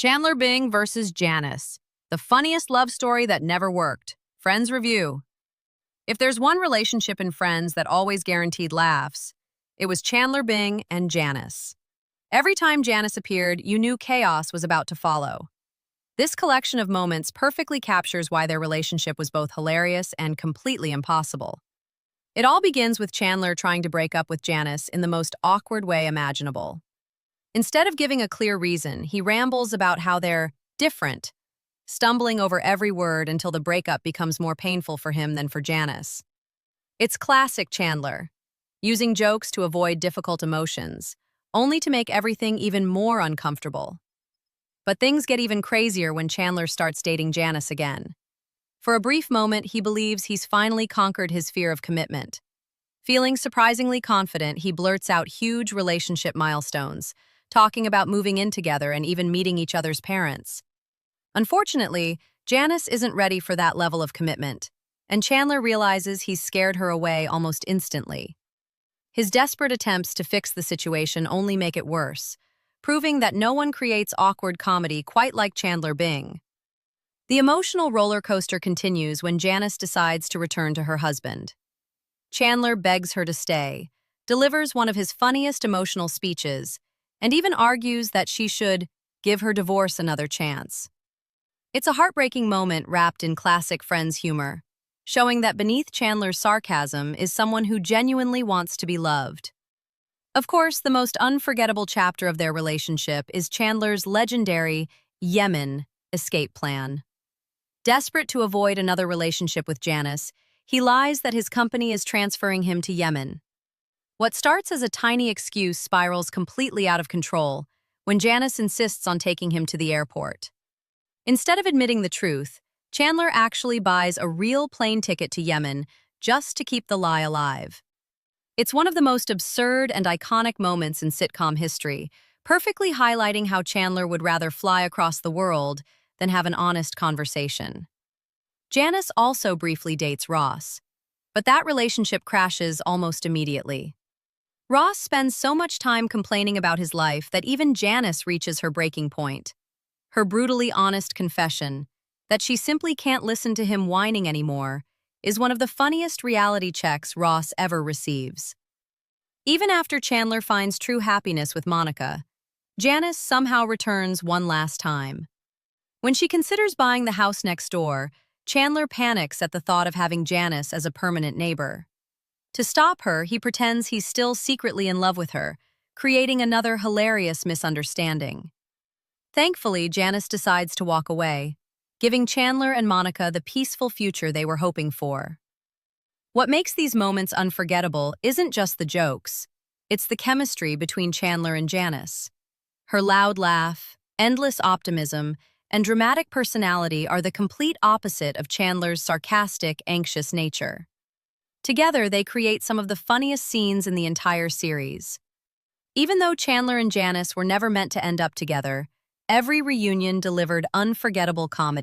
Chandler Bing versus Janice, the funniest love story that never worked. Friends review. If there's one relationship in Friends that always guaranteed laughs, it was Chandler Bing and Janice. Every time Janice appeared, you knew chaos was about to follow. This collection of moments perfectly captures why their relationship was both hilarious and completely impossible. It all begins with Chandler trying to break up with Janice in the most awkward way imaginable. Instead of giving a clear reason, he rambles about how they're different, stumbling over every word until the breakup becomes more painful for him than for Janice. It's classic Chandler, using jokes to avoid difficult emotions, only to make everything even more uncomfortable. But things get even crazier when Chandler starts dating Janice again. For a brief moment, he believes he's finally conquered his fear of commitment. Feeling surprisingly confident, he blurts out huge relationship milestones, talking about moving in together and even meeting each other's parents. Unfortunately, Janice isn't ready for that level of commitment, and Chandler realizes he's scared her away almost instantly. His desperate attempts to fix the situation only make it worse, proving that no one creates awkward comedy quite like Chandler Bing. The emotional roller coaster continues when Janice decides to return to her husband. Chandler begs her to stay, delivers one of his funniest emotional speeches, and even argues that she should give her divorce another chance. It's a heartbreaking moment wrapped in classic Friends humor, showing that beneath Chandler's sarcasm is someone who genuinely wants to be loved. Of course, the most unforgettable chapter of their relationship is Chandler's legendary Yemen escape plan. Desperate to avoid another relationship with Janice, he lies that his company is transferring him to Yemen. What starts as a tiny excuse spirals completely out of control when Janice insists on taking him to the airport. Instead of admitting the truth, Chandler actually buys a real plane ticket to Yemen just to keep the lie alive. It's one of the most absurd and iconic moments in sitcom history, perfectly highlighting how Chandler would rather fly across the world than have an honest conversation. Janice also briefly dates Ross, but that relationship crashes almost immediately. Ross spends so much time complaining about his life that even Janice reaches her breaking point. Her brutally honest confession that she simply can't listen to him whining anymore is one of the funniest reality checks Ross ever receives. Even after Chandler finds true happiness with Monica, Janice somehow returns one last time. When she considers buying the house next door, Chandler panics at the thought of having Janice as a permanent neighbor. To stop her, he pretends he's still secretly in love with her, creating another hilarious misunderstanding. Thankfully, Janice decides to walk away, giving Chandler and Monica the peaceful future they were hoping for. What makes these moments unforgettable isn't just the jokes, it's the chemistry between Chandler and Janice. Her loud laugh, endless optimism, and dramatic personality are the complete opposite of Chandler's sarcastic, anxious nature. Together, they create some of the funniest scenes in the entire series. Even though Chandler and Janice were never meant to end up together, every reunion delivered unforgettable comedy.